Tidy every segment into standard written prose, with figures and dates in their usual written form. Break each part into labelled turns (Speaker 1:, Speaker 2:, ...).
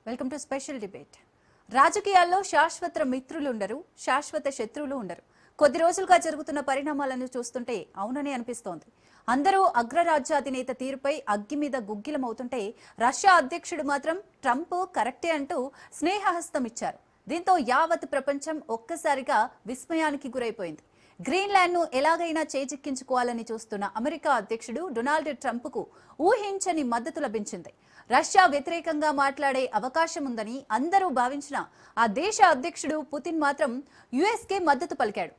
Speaker 1: Welcome to special debate. రాజకీయాల్లో శాశ్వత మిత్రులు ఉండరు, శాశ్వత శత్రువులు ఉండరు. కొద్ది రోజులుగా జరుగుతున్న పరిణామాలను చూస్తుంటే అవునని అనిపిస్తోంది. అందరూ అగ్రరాజ్యాధినేత తీరుపై అగ్గి మీద గుగ్గిలమవుతుంటే రష్యా అధ్యక్షుడు మాత్రం ట్రంప్ కరెక్టే అంటూ స్నేహహస్తం ఇచ్చారు. దీంతో యావత్ ప్రపంచం ఒక్కసారిగా విస్మయానికి గురైపోయింది. గ్రీన్లాండ్ ను ఎలాగైనా చేజిక్కించుకోవాలని చూస్తున్న అమెరికా అధ్యక్షుడు డొనాల్డ్ ట్రంప్ కు ఊహించని మద్దతు లభించింది. రష్యా వ్యతిరేకంగా మాట్లాడే అవకాశం ఉందని అందరూ భావించిన ఆ దేశ అధ్యక్షుడు పుతిన్ మాత్రం యుఎస్ కే మద్దతు పలికాడు.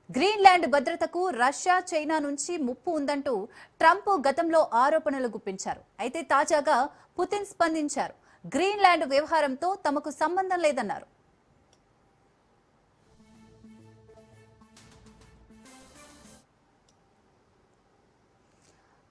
Speaker 1: గ్రీన్లాండ్ భద్రతకు రష్యా, చైనా నుంచి ముప్పు ఉందంటూ ట్రంప్ గతంలో ఆరోపణలు గుప్పించారు. అయితే తాజాగా పుతిన్ స్పందించారు. గ్రీన్లాండ్ వ్యవహారంతో తమకు సంబంధం లేదన్నారు.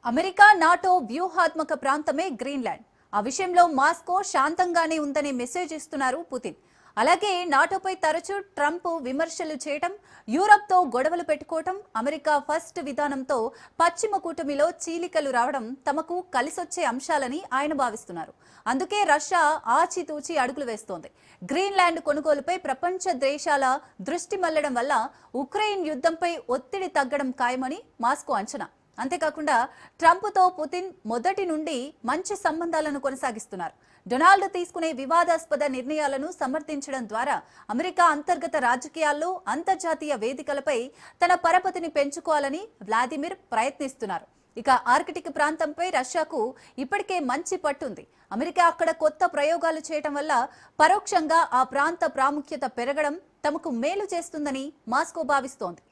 Speaker 1: అమెరికా, నాటో వ్యూహాత్మక ప్రాంతమే గ్రీన్లాండ్. ఆ విషయంలో మాస్కో శాంతంగానే ఉందనే మెసేజ్ ఇస్తున్నారు పుతిన్. అలాగే నాటోపై తరచూ ట్రంప్ విమర్శలు చేయటం, యూరప్తో గొడవలు పెట్టుకోవటం, అమెరికా ఫస్ట్ విధానంతో పశ్చిమ కూటమిలో చీలికలు రావడం తమకు కలిసొచ్చే అంశాలని ఆయన భావిస్తున్నారు. అందుకే రష్యా ఆచితూచి అడుగులు వేస్తోంది. గ్రీన్లాండ్ కొనుగోలుపై ప్రపంచ దేశాల దృష్టి మళ్లడం వల్ల ఉక్రెయిన్ యుద్ధంపై ఒత్తిడి తగ్గడం ఖాయమని మాస్కో అంచనా. అంతేకాకుండా ట్రంప్తో పుతిన్ మొదటి నుండి మంచి సంబంధాలను కొనసాగిస్తున్నారు. డొనాల్డ్ తీసుకునే వివాదాస్పద నిర్ణయాలను సమర్థించడం ద్వారా అమెరికా అంతర్గత రాజకీయాల్లో, అంతర్జాతీయ వేదికలపై తన పరపతిని పెంచుకోవాలని వ్లాదిమిర్ ప్రయత్నిస్తున్నారు. ఇక ఆర్కిటిక్ ప్రాంతంపై రష్యాకు ఇప్పటికే మంచి పట్టుంది. అమెరికా అక్కడ కొత్త ప్రయోగాలు చేయడం వల్ల పరోక్షంగా ఆ ప్రాంత ప్రాముఖ్యత పెరగడం తమకు మేలు చేస్తుందని మాస్కో భావిస్తోంది.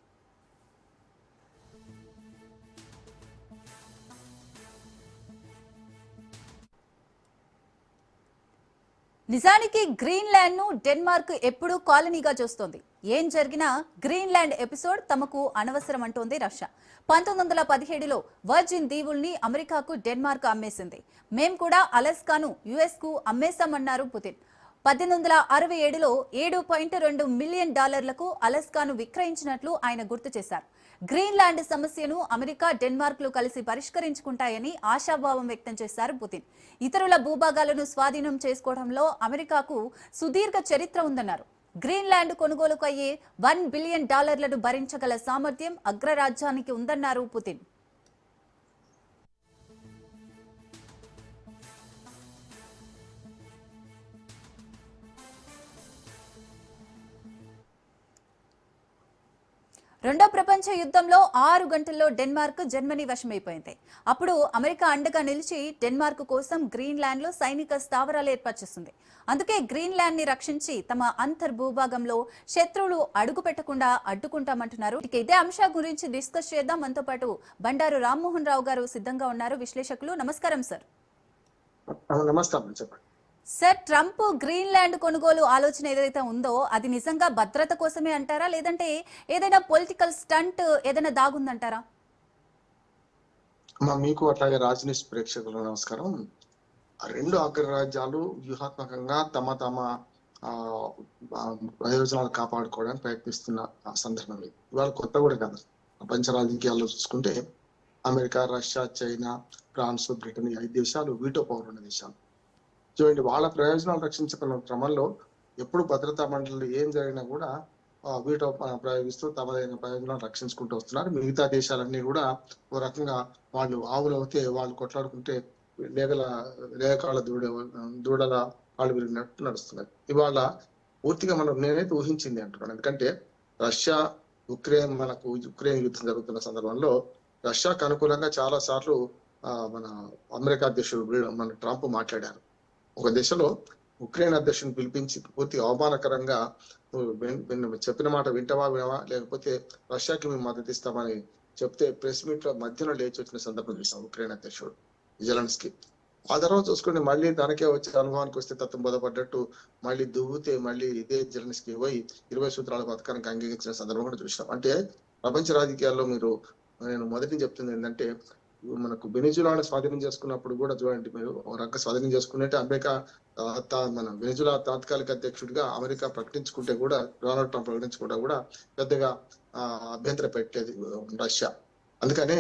Speaker 1: నిజానికి గ్రీన్లాండ్ ను డెన్మార్క్ ఎప్పుడూ కాలనీగా చూస్తోంది. ఏం జరిగినా గ్రీన్లాండ్ ఎపిసోడ్ తమకు అనవసరం అంటోంది రష్యా. 1917లో వర్జిన్ దీవుల్ని అమెరికాకు డెన్మార్క్ అమ్మేసింది. మేం కూడా అలస్కాను యుఎస్ కు అమ్మేశామన్నారు పుతిన్. 1867లో $7.2 మిలియన్ అలస్కాను విక్రయించినట్లు ఆయన గుర్తు చేశారు. గ్రీన్లాండ్ సమస్యను అమెరికా, డెన్మార్క్లు కలిసి పరిష్కరించుకుంటాయని ఆశాభావం వ్యక్తం చేశారు పుతిన్. ఇతరుల భూభాగాలను స్వాధీనం చేసుకోవడంలో అమెరికాకు సుదీర్ఘ చరిత్ర ఉందన్నారు. గ్రీన్లాండ్ కొనుగోలుకు అయ్యే $1 బిలియన్ భరించగల సామర్థ్యం అగ్రరాజ్యానికి ఉందన్నారు పుతిన్. రెండో ప్రపంచ యుద్ధంలో 6 గంటల్లో డెన్మార్క్ జర్మనీ వశమైపోయింది. అప్పుడు అమెరికా అండగా నిలిచి డెన్మార్క్ కోసం గ్రీన్లాండ్ లో సైనిక స్థావరాలు ఏర్పాటు చేసింది. అందుకే గ్రీన్లాండ్ ని రక్షించి తమ అంతర్భూభాగంలో శత్రువులు అడుగు పెట్టకుండా అడ్డుకుంటామంటున్నారు. ఇదే అంశం గురించి డిస్కస్ చేద్దాం. మనతో పాటు బండారు రామ్మోహన్ రావు గారు సిద్ధంగా ఉన్నారు, విశ్లేషకులు. నమస్కారం సార్.
Speaker 2: నమస్కారం, చెప్పండి
Speaker 1: సార్. ట్రంప్ గ్రీన్లాండ్ కొనుగోలు ఆలోచన ఏదైతే ఉందో అది నిజంగా భద్రత కోసమే అంటారా, లేదంటే ఏదైనా పొలిటికల్ స్టంట్ ఏదైనా దాగుందంటారా?
Speaker 2: మీకు అట్లాగే రాజనీష్ ప్రేక్షకులు నమస్కారం. రెండు అగ్రరాజ్యాలు వ్యూహాత్మకంగా తమ ప్రయోజనాలు కాపాడుకోవడానికి ప్రయత్నిస్తున్న సందర్భం ఇది. ఇవాళ కొత్త కూడా కాదు. ప్రపంచ రాజకీయాల్లో చూసుకుంటే America, Russia, China, France, Britain 5 దేశాలు వీటో పవర్ ఉన్న దేశాలు. చూడండి, వాళ్ళ ప్రయోజనాలు రక్షించుకున్న క్రమంలో ఎప్పుడు భద్రతా మండలి ఏం జరిగినా కూడా వీటో ప్రయోగిస్తూ తమదైన ప్రయోజనాలు రక్షించుకుంటూ వస్తున్నారు. మిగతా దేశాలన్నీ కూడా ఓ రకంగా వాళ్ళు ఆవులు అవుతే వాళ్ళు కొట్లాడుకుంటే లేకాళ్ళ దూడల వాళ్ళు విరిగినట్టు నడుస్తున్నారు. ఇవాళ పూర్తిగా నేనైతే ఊహించింది అంటున్నాను. ఎందుకంటే రష్యా ఉక్రెయిన్ యుద్ధం జరుగుతున్న సందర్భంలో రష్యాకు అనుకూలంగా చాలా సార్లు మన అమెరికా అధ్యక్షుడు మన ట్రంప్ మాట్లాడారు. ఒక దశలో ఉక్రెయిన్ అధ్యక్షుని పిలిపించి పూర్తి అవమానకరంగా చెప్పిన మాట వింటవా లేకపోతే రష్యాకి మేము మద్దతు ఇస్తామని చెప్తే ప్రెస్ మీట్ లో మధ్యలో లేచి వచ్చిన సందర్భం చూసాం ఉక్రెయిన్ అధ్యక్షుడు జెలెన్స్కీ. ఆ తర్వాత చూసుకుని మళ్ళీ తనకే వచ్చే అనుభవానికి వస్తే తత్వం బోధపడ్డట్టు మళ్ళీ దువ్వుతే మళ్ళీ ఇదే జెలెన్స్కీ పోయి 20 సూత్రాల పథకానికి అంగీకరించిన సందర్భం కూడా చూసినాం. అంటే ప్రపంచ రాజకీయాల్లో నేను మొదటి చెప్తుంది ఏంటంటే, మనకు వెనిజులాను స్వాధీనం చేసుకున్నప్పుడు కూడా చూడండి, మీరు ఒక రకంగా స్వాధీనం చేసుకున్నట్టే అమెరికా మన వెనిజులా తాత్కాలిక అధ్యక్షుడిగా అమెరికా ప్రకటించుకుంటే కూడా, డొనాల్డ్ ట్రంప్ ప్రకటించుకుంటే కూడా పెద్దగా అభ్యంతరం పెట్టలేదు రష్యా. అందుకనే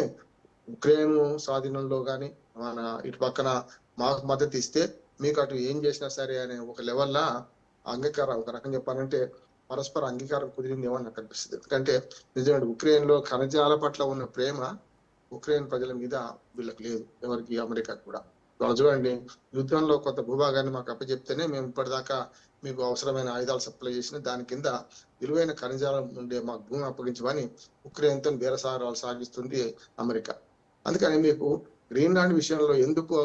Speaker 2: ఉక్రెయిన్ స్వాధీనంలో కానీ మన ఇటు పక్కన మాకు మద్దతు ఇస్తే మీకు అటు ఏం చేసినా సరే అనే ఒక లెవెల్లా అంగీకారం, ఒక రకంగా చెప్పాలంటే పరస్పర అంగీకారం కుదిరిందేమో అని నాకు అనిపిస్తుంది. ఎందుకంటే నిజంగా ఉక్రెయిన్ లో ఖనిజాల పట్ల ఉన్న ప్రేమ ఉక్రెయిన్ ప్రజల మీద వీళ్ళకి లేదు, ఎవరికి, అమెరికా కూడా. వాళ్ళు చూడండి, యుద్ధంలో కొంత భూభాగాన్ని మాకు అప్పచెప్తేనే మేము ఇప్పటిదాకా మీకు అవసరమైన ఆయుధాలు సప్లై చేసిన దాని కింద విలువైన ఖనిజాలు ఉండే మాకు భూమి అప్పగించమని ఉక్రెయిన్తో బేరసారాలు సాగిస్తుంది అమెరికా. అందుకని మీకు గ్రీన్లాండ్ విషయంలో ఎందుకు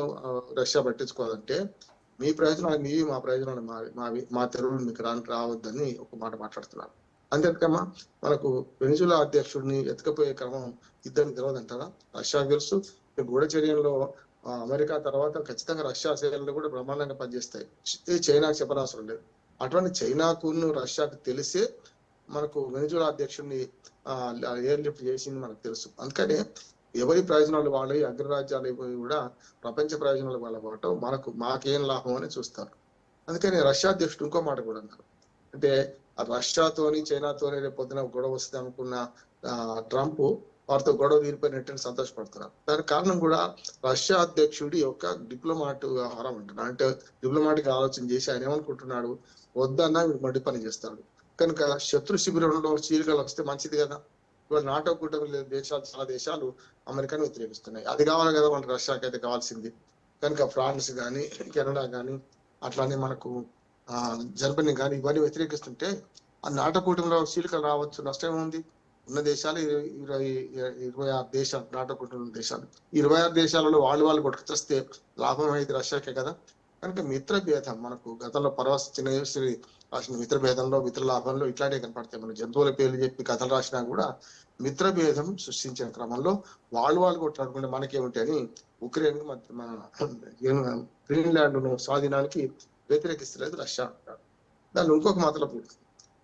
Speaker 2: రష్యా పట్టించుకోవాలంటే మీ ప్రయోజనాలు మీవి, మా ప్రయోజనాలు మావి, మా తెరువులు మీకు రావద్దని ఒక మాట మాట్లాడుతున్నారు. అంతేకామా మనకు వెనిజులా అధ్యక్షుడిని ఎత్తుకపోయే క్రమం ఇద్దరిని తెలియదంటారా? రష్యాకు తెలుసు. గూఢచర్యంలో అమెరికా తర్వాత ఖచ్చితంగా రష్యా సేనలు కూడా బ్రహ్మాండంగా పనిచేస్తాయి. చైనాకు చెప్పనవసరం లేదు. అటువంటి చైనాకు రష్యాకు తెలిసే మనకు వెనిజులా అధ్యక్షుడిని ఎయిర్ లిఫ్ట్ చేసింది మనకు తెలుసు. అందుకనే ఎవరి ప్రయోజనాలు వాళ్ళవి, అగ్రరాజ్యాలు కూడా ప్రపంచ ప్రయోజనాలు వాళ్ళ పోవటం మాకేం లాభం అని చూస్తారు. అందుకని రష్యా అధ్యక్షుడు ఇంకో మాట కూడా అన్నారు. అంటే రష్యాతోని చైనాతోని రేపు పొద్దున గొడవ వస్తుంది అనుకున్న ట్రంప్ వారితో గొడవ తీరిపోయినట్టు సంతోషపడుతున్నారు. దానికి కారణం కూడా రష్యా అధ్యక్షుడి యొక్క డిప్లొమాట్ వ్యవహారం అంటున్నాడు. అంటే డిప్లొమాటిక్ ఆలోచన చేసి ఆయన ఏమనుకుంటున్నాడు, వద్దన్నా వీడు మడ్డి పని చేస్తాడు కనుక శత్రు శిబిరంలో చీలికలు వస్తే మంచిది కదా. ఇవాళ నాటో కూటమి దేశాలు, చాలా దేశాలు అమెరికాను వ్యతిరేకిస్తున్నాయి. అది కావాలి కదా మనకు, రష్యాకి అయితే కావాల్సింది. కనుక ఫ్రాన్స్ కానీ, కెనడా కానీ, అట్లానే మనకు జర్మనీ కానీ ఇవన్నీ వ్యతిరేకిస్తుంటే ఆ నాటో కూటమిలో చీలికలు రావచ్చు, నష్టం ఉంది. ఉన్న దేశాలు 26 దేశాలు, నాటో కూటమి దేశాలు. 26 దేశాలలో వాళ్ళు కొట్టుకొస్తే లాభం అయితే రష్యాకే కదా. కనుక మిత్ర భేదం మనకు గతంలో చిన్నశ్రీ రాసిన మిత్ర భేదంలో, మిత్ర లాభంలో ఇట్లాంటివి కనపడతాయి. మన జంతువుల పేర్లు చెప్పి కథలు రాసినా కూడా మిత్ర భేదం సృష్టించిన క్రమంలో వాళ్ళు కొట్లాడుకుంటే మనకేమిటని ఉక్రెయిన్ మన గ్రీన్లాండ్ ను స్వాధీనానికి వ్యతిరేకిస్తలేదు రష్యా అంటారు. దాన్ని ఇంకొక మాటలో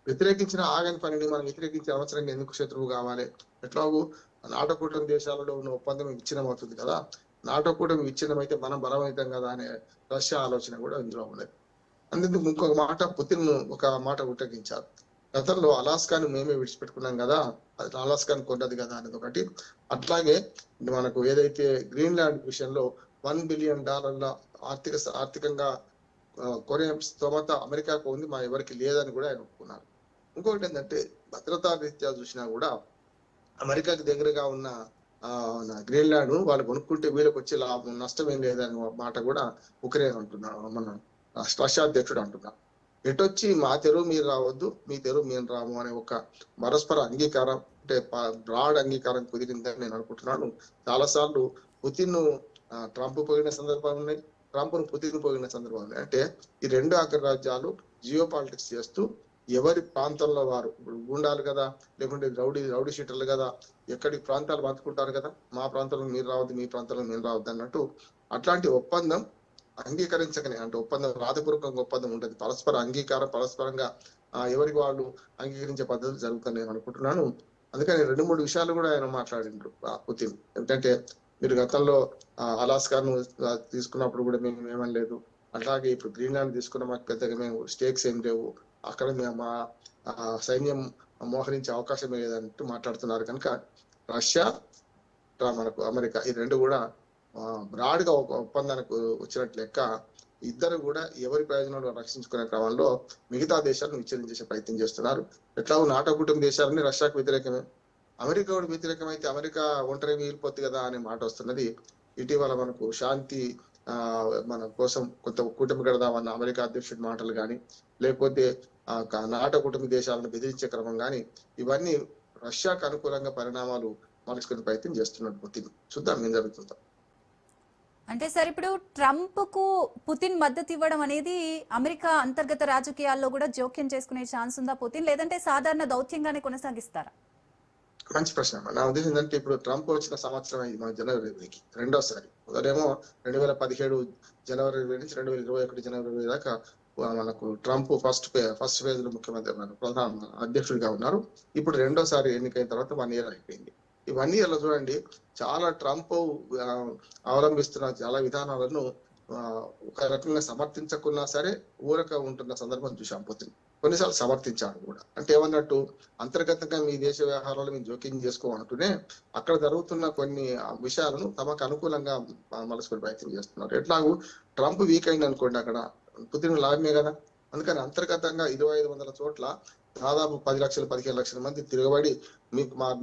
Speaker 2: వ్యతిరేకించిన ఆగని పనిని మనం వ్యతిరేకించే అవసరంగా ఎందుకు శత్రువు కావాలి? ఎట్లాగూ నాటో కూటమి దేశాలలో ఉన్న ఒప్పందం విచ్ఛిన్నం అవుతుంది కదా, నాటో కూటమి విచ్ఛిన్నం అయితే మనం బలమవుతాం కదా అనే రష్యా ఆలోచన కూడా ఇందులో ఉన్నది. అందుకు ఇంకొక మాట పుతిన్ ఒక మాట ఉటంకించారు. గతంలో అలాస్కాను మేమే విడిచిపెట్టుకున్నాం కదా, అది అలాస్కాను కొన్నది కదా అనేది ఒకటి. అట్లాగే మనకు ఏదైతే గ్రీన్లాండ్ విషయంలో $1 బిలియన్ ఆర్థికంగా కొనే స్తోమత అమెరికాకు ఉంది, మా ఎవరికి లేదని కూడా ఆయన ఒప్పుకున్నారు. ఇంకొకటి ఏంటంటే భద్రతా రీత్యా చూసినా కూడా అమెరికాకి దగ్గరగా ఉన్న గ్రీన్లాండ్ వాళ్ళు కొనుక్కుంటే వీళ్ళకి వచ్చే లాభం, నష్టం ఏం లేదని మాట కూడా ఉక్రెయిన్ అంటున్నాడు, మన రష్యా అధ్యక్షుడు అంటున్నారు. ఎటొచ్చి మా తెరువు మీరు రావద్దు, మీ తెరువు మేము రాము అనే ఒక పరస్పర అంగీకారం, అంటే బ్రాడ్ అంగీకారం కుదిరిందని నేను అనుకుంటున్నాను. చాలా సార్లు పుతిన్ ట్రంప్ పోయిన సందర్భాలు ఉన్నాయి, ట్రంప్ ను పుతిన్ పోయిన సందర్భాలు ఉన్నాయి. అంటే ఈ రెండు అగ్రరాజ్యాలు జియో పాలిటిక్స్ చేస్తూ ఎవరి ప్రాంతంలో వారు, గుండాలు కదా, లేకుంటే రౌడీ షీటర్లు కదా, ఎక్కడి ప్రాంతాలు బతుకుంటారు కదా, మా ప్రాంతంలో మీరు రావద్దు, మీ ప్రాంతంలో మీరు రావద్దు అన్నట్టు అట్లాంటి ఒప్పందం అంగీకరించకనే, అంటే ఒప్పందం రాతపూర్వకంగా ఒప్పందం ఉంటుంది, పరస్పర అంగీకారం, పరస్పరంగా ఎవరికి వాళ్ళు అంగీకరించే పద్ధతులు జరుగుతాయి నేను అనుకుంటున్నాను. అందుకని 2-3 విషయాలు కూడా ఆయన మాట్లాడిండ్రు పుతిన్. ఏంటంటే మీరు గతంలో అలాస్కాను తీసుకున్నప్పుడు కూడా మేము ఏమనలేదు, అట్లాగే ఇప్పుడు గ్రీన్లాండ్ తీసుకున్న మాకు పెద్దగా మేము స్టేక్స్ ఏం లేవు, అక్కడ మా సైన్యం మోహరించే అవకాశం లేదంటూ మాట్లాడుతున్నారు. కనుక రష్యా, మనకు అమెరికా ఈ రెండు కూడా బ్రాడ్ గా ఒక ఒప్పందానికి వచ్చినట్టు లెక్క. ఇద్దరు కూడా ఎవరి ప్రయోజనాలు రక్షించుకునే క్రమంలో మిగతా దేశాలను విచ్ఛిన్నం చేసే ప్రయత్నం చేస్తున్నారు. ఎట్లా నాటో కూటమి దేశాలని రష్యాకు వ్యతిరేకమే, అమెరికా వ్యతిరేకమైతే అమెరికా ఒంటరి మిగిలిపోతుంది కదా అనే మాట వస్తున్నది. ఇటీవల మనకు శాంతి మన కోసం కొంత కూటమి కడదామన్న అమెరికా అధ్యక్షుడి మాటలు కానీ, లేకపోతే నాటో కూటమి దేశాలను బెదిరించే క్రమం కానీ, ఇవన్నీ రష్యాకు అనుకూలంగా పరిణామాలు మలుచుకునే ప్రయత్నం చేస్తున్నట్టు పుతిన్. చూద్దాం ఏం జరుగుతుందో.
Speaker 1: అంటే సార్, ఇప్పుడు ట్రంప్ కు పుతిన్ మద్దతు ఇవ్వడం అనేది అమెరికా అంతర్గత రాజకీయాల్లో కూడా జోక్యం చేసుకునే ఛాన్స్ ఉందా పుతిన్, లేదంటే సాధారణ దౌత్యంగానే కొనసాగిస్తారా?
Speaker 2: మంచి ప్రశ్న. నా ఉద్దేశం ఏంటంటే ఇప్పుడు ట్రంప్ వచ్చిన సంవత్సరం అయింది మన జనవరి 20కి, రెండోసారి. మొదలేమో 2017 జనవరి 20 నుంచి 2021 జనవరి 20 దాకా మనకు ట్రంప్ ఫస్ట్ ఫేజ్ లో ముఖ్యమంత్రి ప్రధాన అధ్యక్షుడిగా ఉన్నారు. ఇప్పుడు రెండోసారి ఎన్నికైన తర్వాత 1 year అయిపోయింది. ఈ 1 year లో చూడండి, చాలా ట్రంప్ అవలంబిస్తున్న చాలా విధానాలను ఒక రకంగా సమర్థించకున్నా సరే ఊరక ఉంటున్న సందర్భం చూసాం పుతిన్. కొన్నిసార్లు సమర్థించాడు కూడా. అంటే ఏమన్నట్టు, అంతర్గతంగా మీ దేశ వ్యవహారాలు మీరు జోక్యం చేసుకోమంటూనే అక్కడ జరుగుతున్న కొన్ని విషయాలను తమకు అనుకూలంగా మలుచుకునే ప్రయత్నం చేస్తున్నారు. ఎట్లాగూ ట్రంప్ వీక్ అయింది అనుకోండి, అక్కడ పుతిన్ లాభమే కదా. అందుకని అంతర్గతంగా 2500 చోట్ల దాదాపు 10 లక్షలు 15 లక్షల మంది తిరగబడి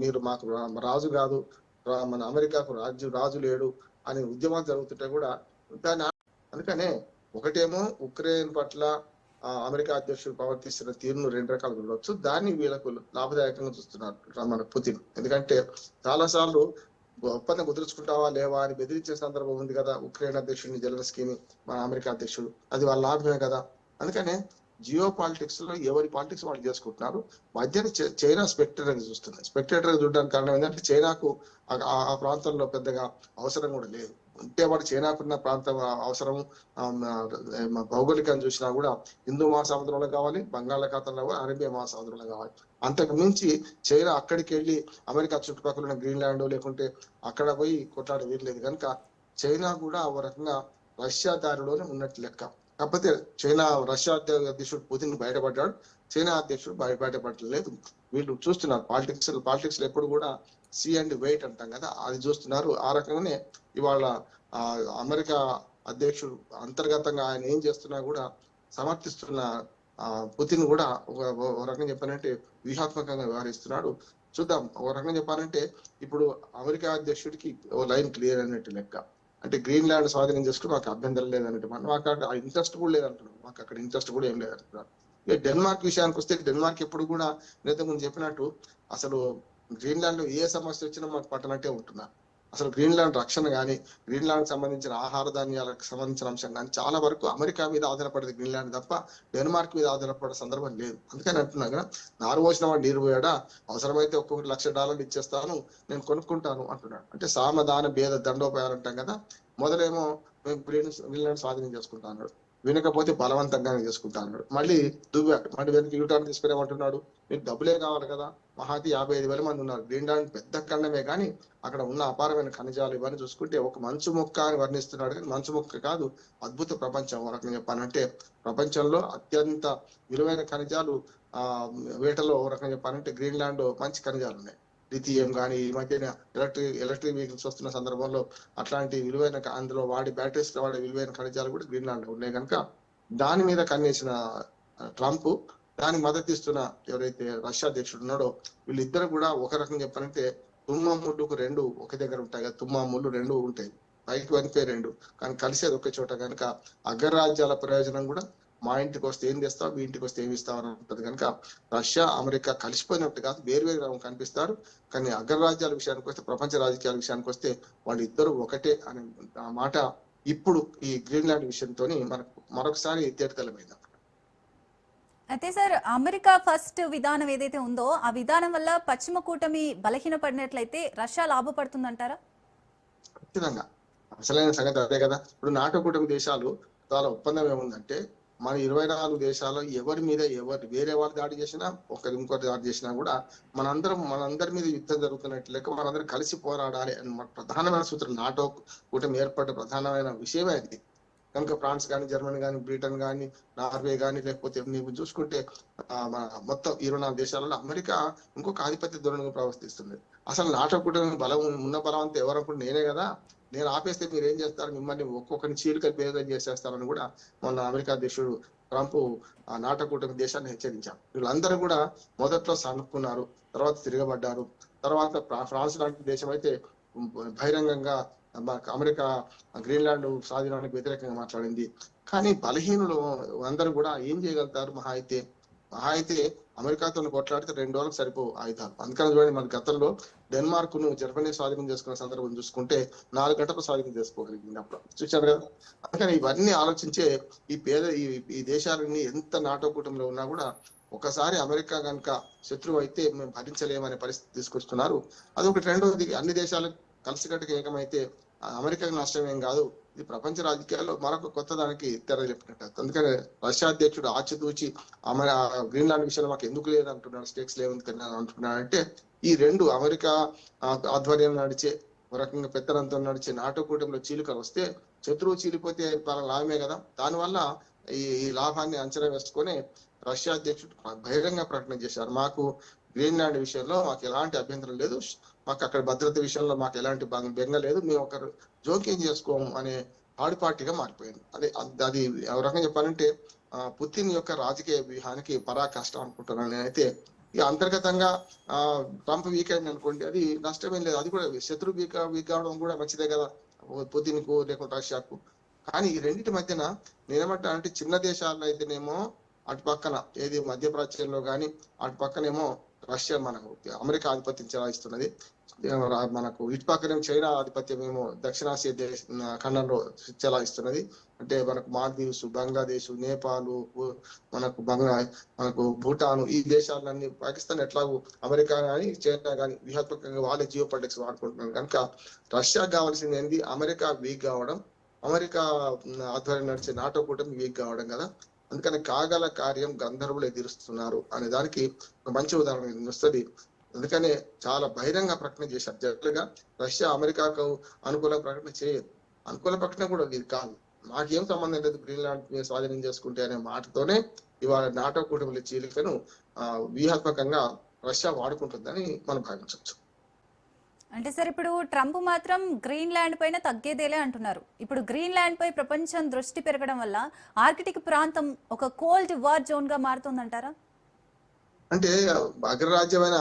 Speaker 2: మీరు మాకు రాజు కాదు, మన అమెరికాకు రాజు లేడు అనే ఉద్యమాలు జరుగుతుంటే కూడా దాన్ని అందుకనే ఒకటేమో ఉక్రెయిన్ పట్ల అమెరికా అధ్యక్షుడు ప్రవర్తిస్తున్న తీరును 2 రకాలు చూడవచ్చు. దాన్ని వీళ్ళకు లాభదాయకంగా చూస్తున్నారు మన పుతిన్. ఎందుకంటే చాలా సార్లు ఒప్పందం కుదుర్చుకుంటావా లేవా అని బెదిరించే సందర్భం ఉంది కదా ఉక్రెయిన్ అధ్యక్షుడిని జెలెన్స్కీని మన అమెరికా అధ్యక్షుడు. అది వాళ్ళ లాభమే కదా. అందుకనే జియో పాలిటిక్స్ లో ఎవరి పాలిటిక్స్ వాళ్ళు చేసుకుంటున్నారు. మధ్యన చైనా స్పెక్టేటర్ గా చూస్తుంది. స్పెక్టేటర్ గా చూడడానికి కారణం ఏంటంటే చైనాకు ఆ ప్రాంతంలో పెద్దగా అవసరం కూడా లేదు. ఉంటే వాడు చైనాకున్న ప్రాంతం అవసరం భౌగోళికంగా చూసినా కూడా హిందూ మహాసముద్రంలో కావాలి, బంగాళాఖాతంలో కావాలి, అరేబియా మహాసముద్రంలో కావాలి. అంతకు మించి చైనా అక్కడికి వెళ్ళి అమెరికా చుట్టుపక్కల ఉన్న గ్రీన్లాండ్ లేకుంటే అక్కడ పోయి కొట్లాడి వీరలేదు కనుక చైనా కూడా ఒక రకంగా రష్యా దారిలోనే ఉన్నట్టు లెక్క. కాకపోతే రష్యా అధ్యక్షుడు పుతిన్ బయటపడ్డాడు, చైనా అధ్యక్షుడు బయటపడలేదు. వీళ్ళు చూస్తున్నారు పాలిటిక్స్ ఎప్పుడు కూడా సీ అండ్ వెయిట్ అంటాం కదా, అది చూస్తున్నారు. ఆ రకంగానే ఇవాళ అమెరికా అధ్యక్షుడు అంతర్గతంగా ఆయన ఏం చేస్తున్నా కూడా సమర్థిస్తున్న పుతిన్ కూడా ఒక రకంగా చెప్పాలంటే వ్యూహాత్మకంగా వ్యవహరిస్తున్నాడు. చూద్దాం. ఒక రకంగా చెప్పాలంటే ఇప్పుడు అమెరికా అధ్యక్షుడికి ఓ లైన్ క్లియర్ అయినట్టు లెక్క. అంటే గ్రీన్లాండ్ స్వాధీనం చేసుకుని మాకు అభ్యంతరం లేదంటే మాకు అక్కడ ఇంట్రెస్ట్ కూడా లేదంటున్నాడు. మాకు అక్కడ ఇంట్రెస్ట్ కూడా ఏం లేదంటున్నారు. ఇక డెన్మార్క్ విషయానికి వస్తే డెన్మార్క్ ఎప్పుడు కూడా నేత ముందు చెప్పినట్టు అసలు గ్రీన్లాండ్ లో ఏ సమస్య వచ్చినా మాకు పట్టనట్టే ఉంటున్నారు. అసలు గ్రీన్లాండ్ రక్షణ కానీ, గ్రీన్లాండ్ సంబంధించిన ఆహార ధాన్యాలకు సంబంధించిన అంశం కానీ చాలా వరకు అమెరికా మీద ఆధారపడేది గ్రీన్లాండ్ తప్ప డెన్మార్క్ మీద ఆధారపడే సందర్భం లేదు. అందుకని అంటున్నా కదా, నారు పోసిన వాడు నీరు పోయాడా, అవసరమైతే ఒక్కొక్కటి $1,00,000 ఇచ్చేస్తాను, నేను కొనుక్కుంటాను అంటున్నాడు. అంటే సామధాన భేద దండోపాయాలు అంటాం కదా. మొదలేమో మేము గ్రీన్లాండ్ స్వాధీనం చేసుకుంటా అన్నాడు, వినకపోతే బలవంతంగానే చేసుకుంటా అన్నాడు. మళ్ళీ దువ్వాడు, మళ్ళీ వెనక్కి యూటర్న్ తీసుకునేమంటున్నాడు. మీకు డబ్బులే కావాలి కదా, మహాతి 55,000 మంది ఉన్నారు. గ్రీన్లాండ్ పెద్ద ఖండమే కానీ అక్కడ ఉన్న అపారమైన ఖనిజాలు ఇవన్నీ చూసుకుంటే ఒక మంచు మొక్క అని వర్ణిస్తున్నాడు. కానీ మంచు మొక్క కాదు, అద్భుత ప్రపంచం. ఒక రకంగా చెప్పాలంటే ప్రపంచంలో అత్యంత విలువైన ఖనిజాలు వేటలో ఒక రకంగా చెప్పాలంటే గ్రీన్లాండ్ మంచి ఖనిజాలు ఉన్నాయి. లిథియం కానీ ఈ మధ్యన ఎలక్ట్రిక్ వెహికల్స్ వస్తున్న సందర్భంలో అట్లాంటి విలువైన అందులో బ్యాటరీస్ వాడే విలువైన ఖనిజాలు కూడా గ్రీన్లాండ్ ఉన్నాయి కనుక దాని మీద కన్నేసిన ట్రంప్ దానికి మద్దతు ఇస్తున్న ఎవరైతే రష్యా అధ్యక్షుడు ఉన్నాడో వీళ్ళిద్దరు కూడా ఒక రకంగా చెప్పాలంటే తుమ్మ ముళ్ళుకు 2 ఒక దగ్గర ఉంటాయి కదా, తుమ్మ ముళ్ళు 2 ఉంటాయి, పైకి వనిపే 2 కానీ కలిసేది ఒకే చోట కనుక అగ్రరాజ్యాల ప్రయోజనం కూడా మా ఇంటికి వస్తే ఏం తెస్తావు, మీ ఇంటికి వస్తే ఏమి ఇస్తావు అని ఉంటుంది. కనుక రష్యా అమెరికా కలిసిపోయినట్టు కాదు, వేరు కనిపిస్తారు. కానీ అగ్రరాజ్యాల విషయానికి వస్తే, ప్రపంచ రాజకీయాల విషయానికి వస్తే వాళ్ళు ఇద్దరు ఒకటే అనే మాట ఇప్పుడు ఈ గ్రీన్లాండ్ విషయంతో మనకు మరొకసారి తేటతెల్లమైంది.
Speaker 1: అయితే సార్, అమెరికా ఫస్ట్ విధానం ఏదైతే ఉందో ఆ విధానం వల్ల పశ్చిమ కూటమి బలహీనపడినట్లయితే రష్యా లాభపడుతుందంటారా? ఖచ్చితంగా.
Speaker 2: అసలైన సంగతి అదే కదా. ఇప్పుడు నాటో కూటమి దేశాలు చాలా ఒప్పందం ఏముందంటే మన 24 దేశాలు ఎవరి మీద వేరే వాళ్ళు దాడి చేసినా ఇంకోటి దాడి చేసినా కూడా మనందరి మీద యుద్ధం జరుగుతున్నట్టు లెక్క మనందరం కలిసి పోరాడాలి అని ప్రధానమైన సూత్రం. నాటో కూటమి ఏర్పడ్డ ప్రధానమైన విషయమే అది. కనుక ఫ్రాన్స్ కానీ, జర్మనీ కానీ, బ్రిటన్ కానీ, నార్వే కానీ, లేకపోతే నీవు చూసుకుంటే మొత్తం 24 దేశాలలో అమెరికా ఇంకొక ఆధిపత్య ధోరణిగా ప్రవర్తిస్తుంది. అసలు నాటో కూటమి బలం అంతా ఎవరనుకుంటే నేనే కదా, నేను ఆపేస్తే మీరు ఏం చేస్తారు, మిమ్మల్ని ఒక్కొక్కరిని చీలికలు భేదం చేసేస్తారని కూడా మొన్న అమెరికా అధ్యక్షుడు ట్రంప్ నాటో కూటమి దేశాన్ని హెచ్చరించారు. వీళ్ళందరూ కూడా మొదట్లో సనుక్కున్నారు, తర్వాత తిరగబడ్డారు. తర్వాత ఫ్రాన్స్ లాంటి దేశం అయితే బహిరంగంగా అమెరికా గ్రీన్లాండ్ స్వాధీనానికి వ్యతిరేకంగా మాట్లాడింది. కానీ బలహీనులు అందరూ కూడా ఏం చేయగలుగుతారు, మహా అయితే అమెరికాతో కొట్లాడితే 2 రోజులకు సరిపోవు ఆయుధాలు. అందుకని చూడండి, మన గతంలో డెన్మార్క్ ను జర్మనీ స్వాధీనం చేసుకున్న సందర్భం చూసుకుంటే 4 గంటలు స్వాధీనం చేసుకోగలిగింది అప్పుడు, చూశారు కదా. అందుకని ఇవన్నీ ఆలోచించే ఈ దేశాలన్నీ ఎంత నాటో కూటమిలో ఉన్నా కూడా ఒకసారి అమెరికా కనుక శత్రువు అయితే మేము భరించలేమనే పరిస్థితి తీసుకొస్తున్నారు. అదొకటి. రెండవది, అన్ని దేశాలు కలిసికట్టుగా ఏకమైతే అమెరికాకి నష్టం ఏం కాదు, ఇది ప్రపంచ రాజకీయాల్లో మరొక కొత్త దానికి తెరలేపినట్టు. అందుకని రష్యా అధ్యక్షుడు ఆచితూచి గ్రీన్లాండ్ విషయంలో మాకు ఎందుకు లేదంటున్నాడు, స్టేక్స్ లేవని అంటున్నాడు. అంటే ఈ 2 అమెరికా ఆధ్వర్యంలో నడిచే ఒక రకంగా పెత్తనంతో నడిచే నాటో కూటమిలో చీలికలు వస్తే శత్రువు చీలిపోతే వాళ్ళ లాభమే కదా. దానివల్ల ఈ లాభాన్ని అంచనా వేసుకొని రష్యా అధ్యక్షుడు బహిరంగ ప్రకటన చేశారు. మాకు గ్రీన్లాండ్ విషయంలో మాకు ఎలాంటి అభ్యంతరం లేదు, మాకు అక్కడ భద్రత విషయంలో మాకు ఎలాంటి బెంగ లేదు, మేము ఒకరు జోక్యం చేసుకోము అనే థర్డ్ పార్టీగా మారిపోయింది. అది ఒక రకంగా చెప్పాలంటే పుతిన్ యొక్క రాజకీయ వ్యూహానికి పరాకాష్ట అనుకుంటున్నాను నేనైతే. ఇక అంతర్గతంగా ట్రంప్ వీక్ అయింది అనుకోండి, అది నష్టమేం లేదు, అది కూడా శత్రు వీక్ కావడం కూడా మంచిదే కదా పుతిన్ కు లేకుంటే రష్యాకు. కానీ ఈ రెండింటి మధ్యన నేనేమంటానంటే చిన్న దేశాల్లో అయితేనేమో అటు పక్కన ఏది మధ్యప్రాచ్యంలో కానీ అటు పక్కనేమో రష్యా మనకు అమెరికా ఆధిపత్యం చెలాయిస్తున్నది, మనకు ఇటు పక్కనేమో చైనా ఆధిపత్యం ఏమో దక్షిణాసియా ఖండంలో చెలాయిస్తున్నది. అంటే మనకు మాల్దీవ్స్, బంగ్లాదేశ్, నేపాల్, మనకు భూటాన్, ఈ దేశాలన్నీ పాకిస్తాన్ ఎట్లాగూ అమెరికా కానీ చైనా కానీ వ్యూహాత్మకంగా వాళ్ళే జియో పొలిటిక్స్ వాడుకుంటున్నారు కనుక రష్యా కావాల్సింది ఏంది, అమెరికా వీక్ కావడం, అమెరికా ఆధ్వర్యం నడిచే నాటో కూటమి వీక్ కావడం కదా. అందుకని కాగల కార్యం గంధర్వులు ఎదురుస్తున్నారు అనే దానికి ఒక మంచి ఉదాహరణ వస్తుంది. అందుకనే చాలా బహిరంగ ప్రకటన చేశారు. జనరల్గా రష్యా అమెరికాకు అనుకూల ప్రకటన చేయదు, అనుకూల ప్రకటన కూడా ఇది కాదు, మాకేం సంబంధం లేదు గ్రీన్లాండ్ స్వాధీనం చేసుకుంటే అనే మాటతోనే ఇవాళ నాటో కూటమిల చీలికను వ్యూహాత్మకంగా రష్యా వాడుకుంటుందని మనం భావించవచ్చు.
Speaker 1: అంటే సార్ ఇప్పుడు ట్రంప్ మాత్రం గ్రీన్లాండ్ పైన తగ్గేదేలే అంటున్నారు. ఇప్పుడు గ్రీన్లాండ్ పై ప్రపంచం దృష్టి పెరగడం వల్ల ఆర్కిటిక్ ప్రాంతం ఒక కోల్డ్ వార్ జోన్ గా మారుతుందంటారా?
Speaker 2: అంటే అగ్రరాజ్యమైన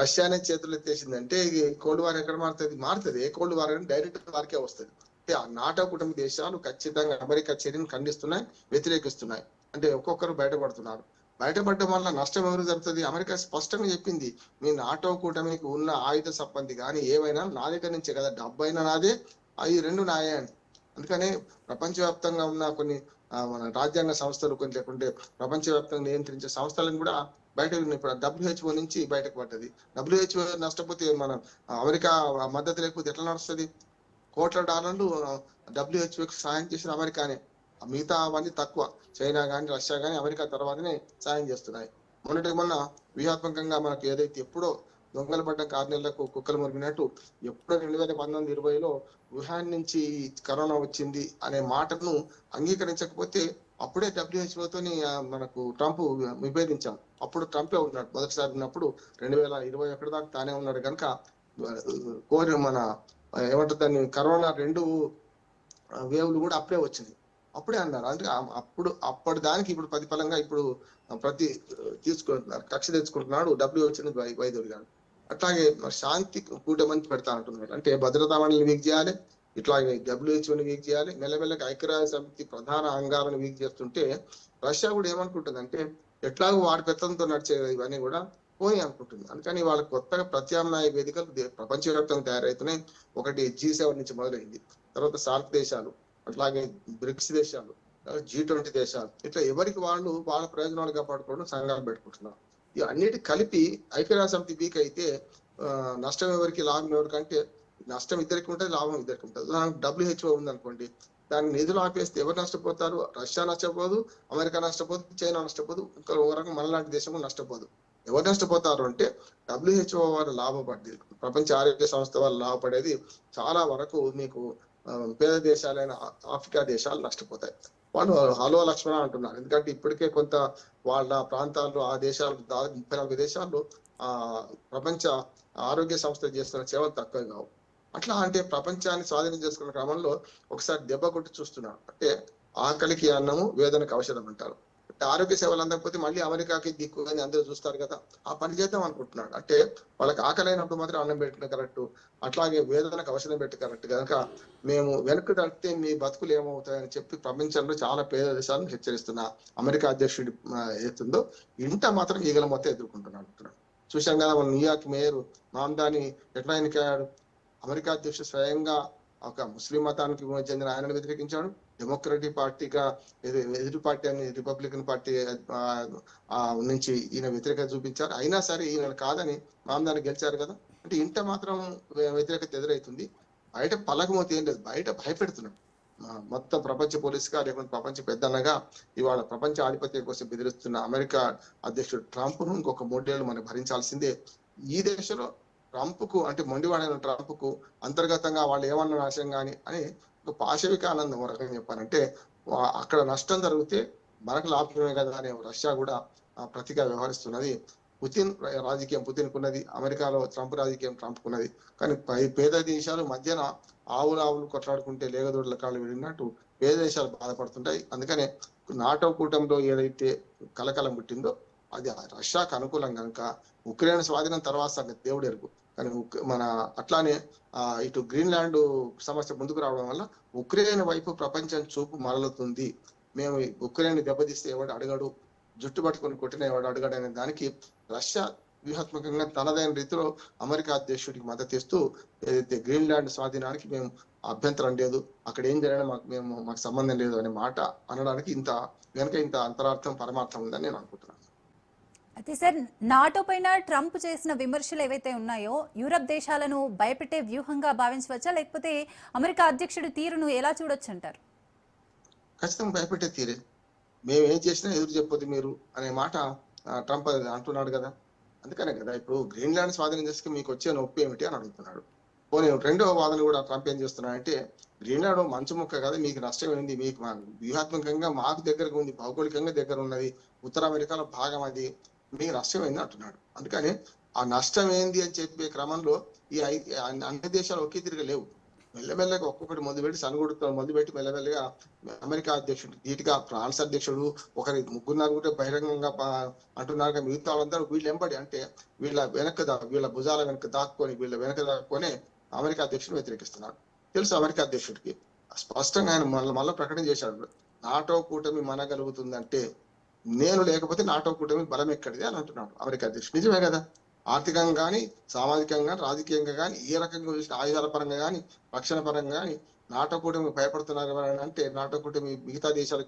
Speaker 2: రష్యానే చేతులు ఎత్తేసిందంటే కోల్డ్ వార్ ఎక్కడ మారుతుంది ఏ కోల్డ్ వార్ అని డైరెక్ట్ వారికే వస్తుంది. అంటే ఆ నాటో కుటుంబ దేశాలు ఖచ్చితంగా అమెరికా చర్యను ఖండిస్తున్నాయి, వ్యతిరేకిస్తున్నాయి. అంటే ఒక్కొక్కరు బయటపడుతున్నారు. బయటపడడం వల్ల నష్టం ఎవరు జరుగుతుంది? అమెరికా స్పష్టంగా చెప్పింది, మీ నాటో కూటమికి ఉన్న ఆయుధ సంపత్తి కానీ ఏవైనా నా దగ్గర నుంచే కదా, డబ్బైనా నాదే, అవి రెండు నాయే అని. అందుకనే ప్రపంచవ్యాప్తంగా ఉన్న కొన్ని మన రాజ్యాంగ సంస్థలు కొన్ని లేకుంటే ప్రపంచవ్యాప్తంగా నియంత్రించే సంస్థలను కూడా బయటకు ఇప్పుడు WHO నుంచి బయటకు పడ్డది. WHO నష్టపోతే మన అమెరికా మద్దతు లేకపోతే ఎట్లా నడుస్తుంది? కోట్ల డాలర్లు WHOకి సాయం చేసిన అమెరికానే, మిగతా అవన్నీ తక్కువ. చైనా కానీ రష్యా కానీ అమెరికా తర్వాతనే సాయం చేస్తున్నాయి. మొన్న వ్యూహాత్మకంగా మనకు ఏదైతే ఎప్పుడో దొంగలు పడ్డ 6 నెలలకు కుక్కలు మురిగినట్టు ఎప్పుడో 2019-20లో వుహాన్ నుంచి కరోనా వచ్చింది అనే మాటను అంగీకరించకపోతే అప్పుడే WHO మనకు ట్రంప్ విభేదించాం. అప్పుడు ట్రంపే ఉన్నాడు మొదటిసారి ఉన్నప్పుడు 2021 దాకా తానే ఉన్నాడు కనుక మన ఏమంటారు దాన్ని కరోనా 2 వేవ్లు కూడా అప్పుడే వచ్చింది, అప్పుడే అన్నారు. అంటే అప్పటి దానికి ఇప్పుడు ప్రతిఫలంగా ఇప్పుడు తీసుకుంటున్నారు, కక్ష తెచ్చుకుంటున్నాడు WHO వైద్యుడు గారు. అట్లాగే శాంతి కూటమని పెడతా అంటున్నారు. అంటే భద్రతా మండలిని వీక్ చేయాలి, ఇట్లాగే WHO వీక్ చేయాలి, మెల్లమెల్లగా ఐక్యరాజ్య సమితి ప్రధాన అంగాలను వీక్ చేస్తుంటే రష్యా కూడా ఏమనుకుంటుంది అంటే ఎట్లాగో వాడి పెత్తంతో నడిచే ఇవన్నీ కూడా పోయి అనుకుంటుంది. అందుకని వాళ్ళ కొత్తగా ప్రత్యామ్నాయ వేదికలు ప్రపంచవ్యాప్తంగా తయారవుతున్నాయి. ఒకటి G7 నుంచి మొదలైంది, తర్వాత సార్క్ దేశాలు, అట్లాగే బ్రిక్స్ దేశాలు, G20 దేశాలు, ఇట్లా ఎవరికి వాళ్ళు వాళ్ళ ప్రయోజనాలు కాపాడుకోవడం సంఘాలు పెట్టుకుంటున్నారు. ఇవి అన్నిటి కలిపి ఐక్యరాజ్య సమితి వీక్ అయితే నష్టం ఎవరికి లాభం ఎవరికంటే నష్టం ఇద్దరికి ఉంటుంది, లాభం ఇద్దరికి ఉంటుంది. WHO ఉంది అనుకోండి, దాని నిధులు ఆపేస్తే ఎవరు నష్టపోతారు? రష్యా నష్టపోదు, అమెరికా నష్టపోదు, చైనా నష్టపోదు, ఇంకొక రకంగా మనలాంటి దేశము నష్టపోదు. ఎవరు నష్టపోతారు అంటే WHO వారు లాభపడేది, ప్రపంచ ఆరోగ్య సంస్థ వాళ్ళు లాభపడేది చాలా వరకు మీకు పేద దేశాలైన ఆఫ్రికా దేశాలు నష్టపోతాయి. వాళ్ళు హలో లక్ష్మణ అంటున్నారు, ఎందుకంటే ఇప్పటికే కొంత వాళ్ళ ప్రాంతాల్లో ఆ దేశాలు 34 దేశాల్లో ప్రపంచ ఆరోగ్య సంస్థ చేస్తున్న సేవలు తక్కువ కావు. అట్లా అంటే ప్రపంచాన్ని స్వాధీనం చేసుకున్న క్రమంలో ఒకసారి దెబ్బ కొట్టి చూస్తున్నాడు. అంటే ఆకలికి అన్నము, వేదనకు ఔషధం అంటారు. ఆరోగ్య సేవలు అందకపోతే మళ్ళీ అమెరికాకి దిక్కుగానే అందరూ చూస్తారు కదా, ఆ పని చేద్దాం అనుకుంటున్నాడు. అంటే వాళ్ళకి ఆకలి అయినప్పుడు మాత్రం అన్నం పెట్టిన కరెక్ట్, అట్లాగే వేదనకు ఔషధం పెట్టి కరెక్ట్ కనుక మేము వెనక్కి తగ్గితే మీ బతుకులు ఏమవుతాయని చెప్పి ప్రపంచంలో చాలా పేద దేశాలను హెచ్చరిస్తున్న అమెరికా అధ్యక్షుడి ఏతుందో ఇంట మాత్రం ఈగల మొత్తం ఎదుర్కొంటున్నాడు. చూశాం కదా, మన న్యూయార్క్ మేయర్ మామ్దాని ఎట్లా ఎన్నికయ్యాడు? అమెరికా అధ్యక్షుడు స్వయంగా ఒక ముస్లిం మతానికి చెందిన ఆయనను వ్యతిరేకించాడు, డెమోక్రటిక్ పార్టీగా ఎదురు పార్టీ అని రిపబ్లికన్ పార్టీ నుంచి ఈయన వ్యతిరేకత చూపించారు. అయినా సరే ఈయన కాదని మామదాన్ని గెలిచారు కదా. అంటే ఇంట మాత్రం వ్యతిరేకత ఎదురవుతుంది, బయట పలకమోతే ఏం లేదు, బయట భయపెడుతున్నాడు. మొత్తం ప్రపంచ పోలీసుగా లేకుంటే ప్రపంచ పెద్దన్నగా ఇవాళ ప్రపంచ ఆధిపత్యం కోసం బెదిరిస్తున్న అమెరికా అధ్యక్షుడు ట్రంప్ ను ఇంకొక 3 ఏళ్ళు మనం భరించాల్సిందే. ఈ దేశంలో ట్రంప్ కు అంటే మొండివాడైన ట్రంప్ కు అంతర్గతంగా వాళ్ళు ఏమన్నా నాశనం కానీ అని ఒక పాశవిక ఆనందం రకంగా చెప్పాలంటే అక్కడ నష్టం జరిగితే మనకు లాభమే కదా అనే రష్యా కూడా ప్రతిగా వ్యవహరిస్తున్నది. పుతిన్ రాజకీయం పుతిన్కు ఉన్నది, అమెరికాలో ట్రంప్ రాజకీయం ట్రంప్కు ఉన్నది. కానీ పేద దేశాలు మధ్యన ఆవులు కొట్లాడుకుంటే లేగదోడుల కాళ్ళు విడినట్టు పేద దేశాలు బాధపడుతుంటాయి. అందుకనే నాటో కూటమిలో ఏదైతే కలకలం పుట్టిందో అది రష్యాకు అనుకూలం కనుక ఉక్రెయిన్ స్వాధీనం తర్వాత సంగతి దేవుడు ఎరుగు. కానీ మన అట్లానే ఇటు గ్రీన్లాండ్ సమస్య ముందుకు రావడం వల్ల ఉక్రెయిన్ వైపు ప్రపంచం చూపు మరలుతుంది. మేము ఉక్రెయిన్ దెబ్బతీస్తే ఎవడు అడగడు, జుట్టు పట్టుకొని కొట్టిన ఎవడు అడగడు అనే దానికి రష్యా వ్యూహాత్మకంగా తనదైన రీతిలో అమెరికా అధ్యక్షుడికి మద్దతు ఇస్తూ ఏదైతే గ్రీన్లాండ్ స్వాధీనానికి మేము అభ్యంతరం లేదు, అక్కడ ఏం జరిగినా మాకు సంబంధం లేదు అనే మాట అనడానికి ఇంత అంతరార్థం పరమార్థం ఉందని నేను అనుకుంటున్నాను.
Speaker 1: అయితే సార్, నాటో పైన ట్రంప్ చేసిన విమర్శలు ఏవైతే ఉన్నాయో యూరప్ దేశాలను భయపెట్టే వ్యూహంగా భావించవచ్చా, లేకపోతే అమెరికా అధ్యక్షుడి తీరును ఎలా చూడొచ్చు అంటారు?
Speaker 2: ఖచ్చితంగా భయపెట్టే తీరే. మేము ఏం చేసినా ఎదురు చెప్పొద్దు మీరు అనే మాట ట్రంప్ అంటున్నాడు కదా. అందుకనే కదా ఇప్పుడు గ్రీన్లాండ్ స్వాధీనం చేసుకుని మీకు వచ్చే నొప్పి ఏమిటి అని అడుగుతున్నాడు. పోనీ రెండవ వాదన కూడా ట్రంప్ ఏం చేస్తున్నాడంటే గ్రీన్లాండ్ మంచు ముక్క కదా, మీకు నష్టం ఏంది, మీకు వ్యూహాత్మకంగా మాకు దగ్గరగా ఉంది, భౌగోళికంగా దగ్గర ఉన్నది, ఉత్తర అమెరికాలో భాగం అది, మీకు నష్టం ఏంది అంటున్నాడు. అందుకని ఆ నష్టం ఏంది అని చెప్పే క్రమంలో ఈ అన్ని దేశాలు ఒకే తిరిగి లేవు. మెల్లమెల్లగా ఒక్కొక్కటి మొదలుపెట్టి సనుగుడుతో మొదలుపెట్టి మెల్లమెల్లగా అమెరికా అధ్యక్షుడు ధీటుగా, ఫ్రాన్స్ అధ్యక్షుడు ఒకరి ముగ్గురు బహిరంగంగా అంటున్నారు. మిగతా వాళ్ళందరూ వీళ్ళు ఎంబడి అంటే వీళ్ళ భుజాల వెనక దాక్కొని అమెరికా అధ్యక్షుడు వ్యతిరేకిస్తున్నారు. తెలుసు అమెరికా అధ్యక్షుడికి స్పష్టంగా ఆయన మళ్ళీ ప్రకటన చేశాడు, నాటో కూటమి మనగలుగుతుందంటే నేను లేకపోతే నాటో కూటమి బలం ఎక్కడిది అని అంటున్నాడు అమెరికా అధ్యక్షుడు. నిజమే కదా. ఆర్థికంగా కానీ, సామాజికంగా, రాజకీయంగా కానీ, ఏ రకంగా చూసిన ఆయుధాల పరంగా కానీ, రక్షణ పరంగా కానీ నాటో కూటమి భయపడుతున్నారు ఎవరైనా అంటే నాటో కూటమి మిగతా దేశాల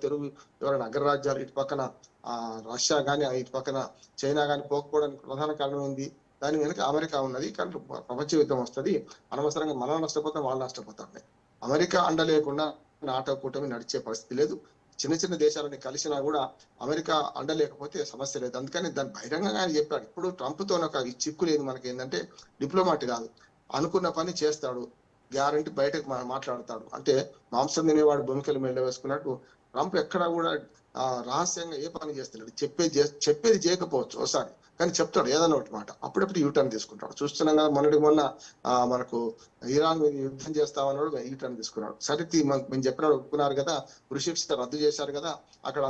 Speaker 2: ఎవరైనా అగ్రరాజ్యాలు ఇటు పక్కన రష్యా కానీ, ఇటు పక్కన చైనా కానీ పోకపోవడానికి ప్రధాన కారణం ఏంది? దాని వెనుక అమెరికా ఉన్నది. కానీ ప్రపంచ యుద్ధం వస్తుంది, అనవసరంగా మనం నష్టపోతాం, వాళ్ళు నష్టపోతాం. అమెరికా అండ లేకుండా నాటో కూటమి నడిచే పరిస్థితి లేదు. చిన్న చిన్న దేశాలని కలిసినా కూడా అమెరికా అండలేకపోతే సమస్య లేదు. అందుకని దాన్ని బహిరంగంగా ఆయన చెప్పాడు. ఇప్పుడు ట్రంప్తో ఒక చిక్కు లేదు మనకి, ఏంటంటే డిప్లొమాట్ కాదు, అనుకున్న పని చేస్తాడు, గ్యారంటీ బయటకు మాట్లాడతాడు. అంటే మాంసం తినేవాడు భూమికలు మెళ్ళ వేసుకున్నట్టు ట్రంప్ ఎక్కడా కూడా రహస్యంగా ఏ పని చేస్తున్నాడు, చెప్పేది చేయకపోవచ్చు ఒకసారి, కానీ చెప్తాడు ఏదన్నా ఒకటి మాట. అప్పుడప్పుడు యూటర్న్ తీసుకుంటాడు. చూస్తున్నాం కదా, మొన్న మనకు ఇరాన్ మీద యుద్ధం చేస్తామన్నాడు, యూటర్న్ తీసుకున్నాడు. సరే మేము చెప్పినాడు, ఒప్పుకున్నారు కదా, ఉరిశిక్ష రద్దు చేశారు కదా, అక్కడ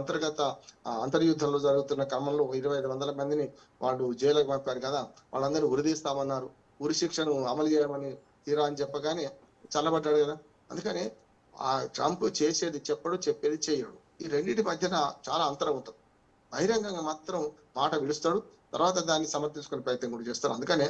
Speaker 2: అంతర్యుద్ధంలో జరుగుతున్న క్రమంలో 2500 మందిని వాళ్ళు జైలుకు పంపారు కదా, వాళ్ళందరినీ ఉరిదీస్తామన్నారు, ఉరిశిక్షను అమలు చేయమని ఇరాన్ చెప్పగానే చల్లబడ్డాడు కదా. అందుకని ఆ ట్రంప్ చేసేది చెప్పడు, చెప్పేది చేయడు. ఈ రెండింటి మధ్యన చాలా అంతరం ఉంటుంది. బహిరంగంగా మాత్రం మాట విడుస్తాడు, తర్వాత దాన్ని సమర్థించుకునే ప్రయత్నం కూడా చేస్తారు. అందుకనే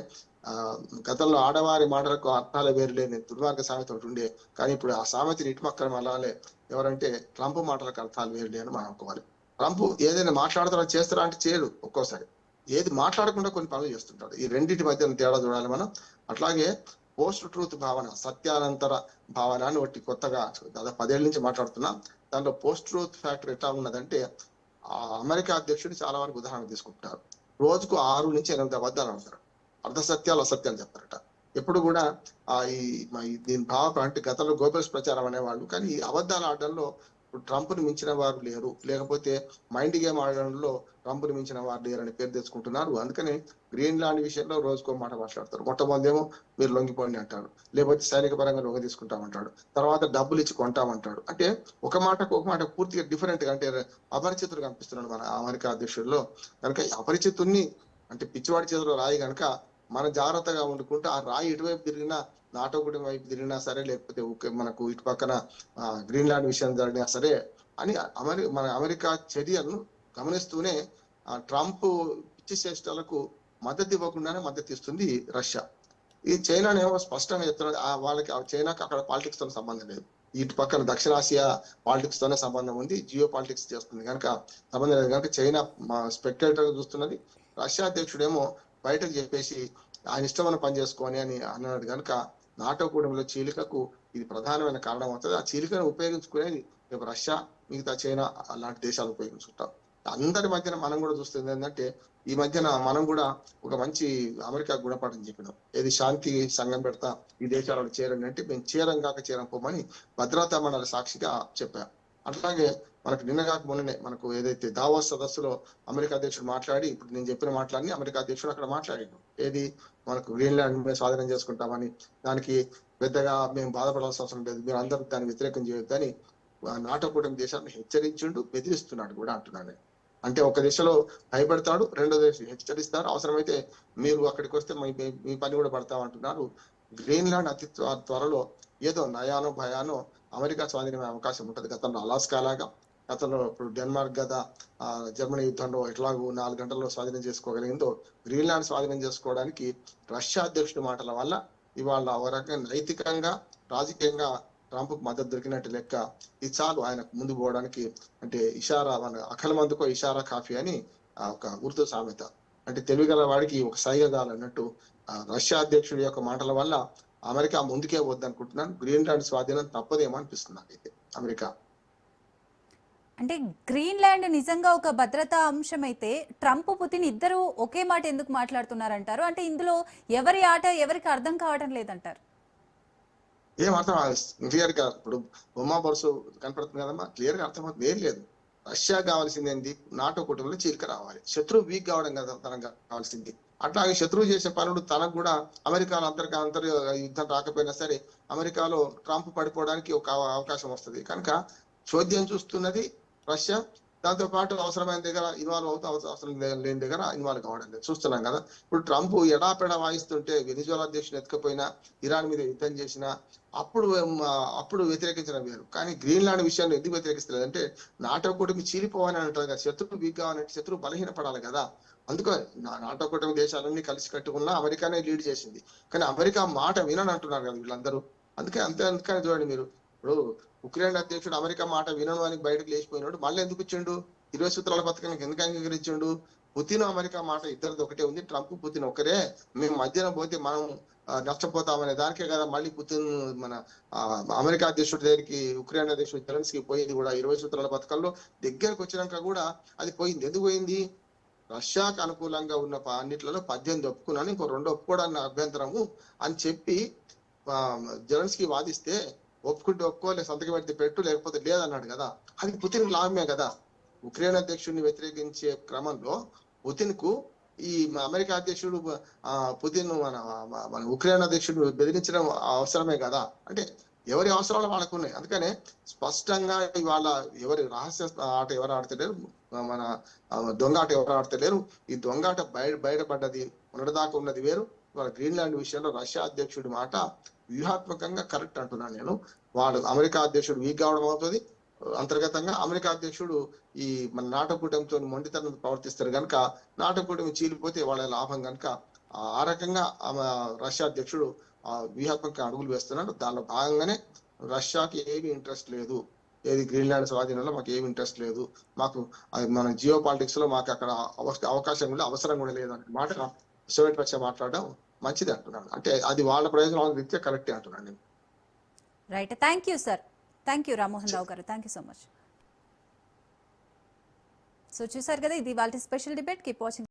Speaker 2: గతంలో ఆడవారి మాటలకు అర్థాలు వేరు లేని దుర్మార్గ సామెత ఒకటి ఉండే, కానీ ఇప్పుడు ఆ సామెతని ఇటుపక్కన అలానే ఎవరంటే ట్రంప్ మాటలకు అర్థాలు వేరు లేని మనం అనుకోవాలి. ట్రంప్ ఏదైనా మాట్లాడతారో చేస్తారా అంటే చేయడు, ఒక్కోసారి ఏది మాట్లాడకుండా కొన్ని పనులు చేస్తుంటాడు. ఈ రెండింటి మధ్య తేడా చూడాలి మనం. అట్లాగే పోస్ట్ ట్రూత్ భావన, సత్యానంతర భావన అని ఒకటి కొత్తగా దాదాపు 10 ఏళ్ళ నుంచి మాట్లాడుతున్నాం. దాంట్లో పోస్ట్ ట్రూత్ ఫ్యాక్టర్ ఎట్లా ఉన్నదంటే అమెరికా అధ్యక్షుడు చాలా వరకు ఉదాహరణ తీసుకుంటున్నారు. రోజుకు 6 నుంచి 8 అబద్ధాలు ఆడతారు, అర్ధ సత్యాలు అసత్యాలు చెప్తారట. ఎప్పుడు కూడా దీని భావం అంటే గతంలో గోబెల్స్ ప్రచారం అనేవాళ్ళు, కానీ ఈ అబద్ధాలు ఆడడంలో ట్రంప్ను మించిన వారు లేరు, లేకపోతే మైండ్ గేమ్ ఆడడంలో ట్రంప్ను మించిన వారు లేరు అని పేరు తెచ్చుకుంటున్నారు. అందుకని గ్రీన్లాండ్ విషయంలో రోజుకో మాట మాట్లాడతారు. మొట్టమొదటేమో మీరు లొంగిపోండి అంటాడు, లేకపోతే సైనిక పరంగా లొంగ తీసుకుంటామంటాడు, తర్వాత డబ్బులు ఇచ్చి కొంటామంటాడు. అంటే ఒక మాట పూర్తిగా డిఫరెంట్ గా, అంటే అపరిచితుడు కనిపిస్తున్నాడు మన అమెరికా అధ్యక్షుల్లో. కనుక అపరిచితుడిని అంటే పిచ్చివాడి చేతిలో రాయి కనుక మనం జాగ్రత్తగా వండుకుంటూ ఆ రాయి ఇటువైపు తిరిగినా, నాటో కూటమి వైపు తిరిగినా సరే, లేకపోతే మనకు ఇటు పక్కన గ్రీన్లాండ్ విషయం జరిగినా సరే అని మన అమెరికా చర్యలను గమనిస్తూనే ట్రంప్ పిచ్చి చేష్టలకు మద్దతు ఇవ్వకుండానే మద్దతు ఇస్తుంది రష్యా. ఈ చైనానేమో స్పష్టంగా చెప్తున్నది, వాళ్ళకి చైనాకి అక్కడ పాలిటిక్స్ తో సంబంధం లేదు, ఇటు పక్కన దక్షిణాసియా పాలిటిక్స్ తోనే సంబంధం ఉంది, జియో పాలిటిక్స్ చేస్తుంది కనుక సంబంధం లేదు. కనుక చైనా స్పెక్టేటర్ చూస్తున్నది, రష్యా అధ్యక్షుడేమో బయటకు చెప్పేసి ఆయన ఇష్టమైన పని చేసుకొని అని అన్నాడు. కనుక నాటో కూటమిలో చీలికకు ఇది ప్రధానమైన కారణం అవుతుంది. ఆ చీలికను ఉపయోగించుకునేది రేపు రష్యా, మిగతా చైనా అలాంటి దేశాలు ఉపయోగించుకుంటాం. అందరి మధ్యన మనం కూడా చూస్తుంది ఏంటంటే ఈ మధ్యన మనం కూడా ఒక మంచి అమెరికా గుణపాఠం చెప్పినాం, ఏది శాంతి సంఘం పెడతా ఈ దేశాలను చేరండి అంటే మేము చేరం కాక చేరం పోమని భద్రతా మండలి సాక్షిగా చెప్పాం. అట్లాగే మనకు నిన్న కాక మొన్ననే మనకు ఏదైతే దావోస్ సదస్సులో అమెరికా అధ్యక్షుడు మాట్లాడి, ఇప్పుడు నేను చెప్పిన మాటలన్నీ అమెరికా అధ్యక్షుడు అక్కడ మాట్లాడిండు. ఏది మనకు గ్రీన్లాండ్ మేము స్వాధీనం చేసుకుంటామని, దానికి పెద్దగా మేము బాధపడాల్సిన అవసరం లేదు, మీరు అందరూ దాన్ని వ్యతిరేకం చేయొద్దని నాటో కూటమి దేశాన్ని హెచ్చరించిండు, బెదిరిస్తున్నాడు కూడా అంటున్నాను. అంటే ఒక దిశలో భయపెడతాడు, రెండో దేశం హెచ్చరిస్తారు, అవసరమైతే మీరు అక్కడికి వస్తే మీ పని కూడా పడతామంటున్నారు. గ్రీన్లాండ్ అతి త్వరలో ఏదో నయానో భయానో అమెరికా స్వాధీనమే అవకాశం ఉంటుంది. గతంలో అలాస్కా లాగా, గతంలో ఇప్పుడు డెన్మార్క్ కదా జర్మనీ యుద్ధంలో ఎట్లాగో 4 గంటల్లో స్వాధీనం చేసుకోగలిగిందో, గ్రీన్లాండ్ స్వాధీనం చేసుకోవడానికి రష్యా అధ్యక్షుడి మాటల వల్ల ఇవాళ ఒక రకంగా నైతికంగా, రాజకీయంగా ట్రంప్ మద్దతు దొరికినట్టు లెక్క. ఇది చాలు ఆయనకు ముందు పోవడానికి. అంటే ఇషారా, మన అఖల మందుకో ఇషారా కాఫీ అని ఒక ఉర్దూ సామెత. అంటే తెలివిగల వాడికి ఒక సైగ కావాలన్నట్టు రష్యా అధ్యక్షుడి యొక్క మాటల వల్ల అమెరికా ముందుకే వద్దనుకుంటున్నాను. గ్రీన్లాండ్ స్వాధీనం తప్పదేమో అనిపిస్తుంది నాకైతే అమెరికా.
Speaker 1: అంటే గ్రీన్లాండ్ నిజంగా ఒక భద్రతా అంశం అయితే ట్రంప్ పుతిన్ ఇద్దరు ఒకే మాట ఎందుకు మాట్లాడుతున్నారంటారు? అంటే ఇందులో ఎవరి ఆట ఎవరికి అర్థం కావడం లేదంటారు?
Speaker 2: ఏం అర్థం క్లియర్ గా ఇప్పుడు బొమ్మ బొరుసు కనపడుతుంది కదమ్మా, క్లియర్ గా అర్థమవుతుంది. ఏం లేదు, రష్యా కావాల్సింది ఏంటి? నాటో కుటుంబంలో చీలిక రావాలి, శత్రువు వీక్ కావడం కదా తనకు కావాల్సింది. అట్లాగే శత్రువు చేసే పనులు తనకు కూడా అమెరికాలో అంతర్ యుద్ధం రాకపోయినా సరే అమెరికాలో ట్రంప్ పడిపోవడానికి ఒక అవకాశం వస్తుంది కనుక చోద్యం చూస్తున్నది రష్యా. దాంతో పాటు అవసరమైన దగ్గర ఇన్వాల్వ్ అవుతూ అవసరం లేని దగ్గర ఇన్వాల్వ్ కావడం లేదు, చూస్తున్నాం కదా. ఇప్పుడు ట్రంప్ ఎడాపెడా వాయిస్తుంటే వెనిజువలా అధ్యక్షుడు ఎత్తుకపోయినా, ఇరాన్ మీద యుద్ధం చేసినా అప్పుడు వ్యతిరేకించడం వేరు. కానీ గ్రీన్లాండ్ విషయాన్ని ఎందుకు వ్యతిరేకిస్తలేదు అంటే నాటో కూటమి చీలిపోవాలని అంటారు కదా, శత్రువు వీక్ కావాలంటే శత్రువు బలహీనపడాలి కదా. అందుకే నాటో కూటమి దేశాలన్నీ కలిసి కట్టుకున్నా అమెరికానే లీడ్ చేసింది, కానీ అమెరికా మాట వినని అంటున్నారు కదా వీళ్ళందరూ. అందుకని చూడండి మీరు, ఇప్పుడు ఉక్రెయిన్ అధ్యక్షుడు అమెరికా మాట వినను అని బయటకు లేచిపోయినాడు, మళ్ళీ ఎందుకు ఇచ్చిండు? 20 సూత్రాల పథకానికి ఎందుకు అంగీకరించిండు? పుతిన్ అమెరికా మాట ఇద్దరిది ఒకటే ఉంది, ట్రంప్ పుతిన్ ఒకరే, మేము మధ్యన పోతే మనం నష్టపోతామనే దానికే కదా మళ్ళీ పుతిన్ మన అమెరికా అధ్యక్షుడి దగ్గరికి ఉక్రెయిన్ అధ్యక్షుడు జెలెన్స్కీ పోయింది కూడా 20 సూత్రాల పథకంలో. దగ్గరకు వచ్చినాక కూడా అది పోయింది. ఎందుకు పోయింది? రష్యాకు అనుకూలంగా ఉన్న అన్నిట్లలో 18 ఒప్పుకున్నాను, ఇంకో 2 ఒప్పుకోవడానికి అభ్యంతరము అని చెప్పి జెలెన్స్కీ వాదిస్తే ఒప్పుకుంటే ఒప్పుకో, సంతకం పెడితే పెట్టు, లేకపోతే లేదన్నాడు కదా. అది పుతిన్ లాభమే కదా. ఉక్రెయిన్ అధ్యక్షుడిని వ్యతిరేకించే క్రమంలో పుతిన్ కు ఈ అమెరికా అధ్యక్షుడు పుతిన్ మన ఉక్రెయిన్ అధ్యక్షుడు బెదిరించడం అవసరమే కదా. అంటే ఎవరి అవసరాలు వాళ్ళకు ఉన్నాయి. అందుకనే స్పష్టంగా ఇవాళ ఎవరి రహస్య ఆట ఎవరు ఆడతలేరు, మన దొంగ ఆట ఎవరు ఆడతలేరు. ఈ దొంగ ఆట బయటపడ్డది, మొన్నటిదాకా ఉన్నది వేరు. ఇవాళ గ్రీన్లాండ్ విషయంలో రష్యా అధ్యక్షుడి మాట వ్యూహాత్మకంగా కరెక్ట్ అంటున్నాను నేను. వాడు అమెరికా అధ్యక్షుడు వీక్ కావడం అవుతుంది, అంతర్గతంగా అమెరికా అధ్యక్షుడు ఈ మన నాటో కూటమితో మొండితనం ప్రవర్తిస్తారు కనుక నాటో కూటమి చీలిపోతే వాళ్ళ లాభం కనుక ఆ రకంగా రష్యా అధ్యక్షుడు వ్యూహాత్మక అడుగులు వేస్తున్నాడు. దానిలో భాగంగానే రష్యాకి ఏమి ఇంట్రెస్ట్ లేదు, ఏది గ్రీన్లాండ్ స్వాధీనంలో మాకు ఏమి ఇంట్రెస్ట్ లేదు, మాకు మన జియో పాలిటిక్స్ లో మాకు అక్కడ అవకాశం కూడా అవసరం కూడా లేదు అనే మాట సోవియట్ రష్యా మాట్లాడడం మంచిది అంటున్నాను. అంటే అది వాళ్ళ ప్రయోజనాల రీత్యా కరెక్టే అంటున్నాను నేను.
Speaker 1: Right, thank you sir. Thank you Rammohan Rao గారు, thank you so much. So చూసారు కదా, ఇది వాళ్ళ స్పెషల్ డిబేట్. Keep watching.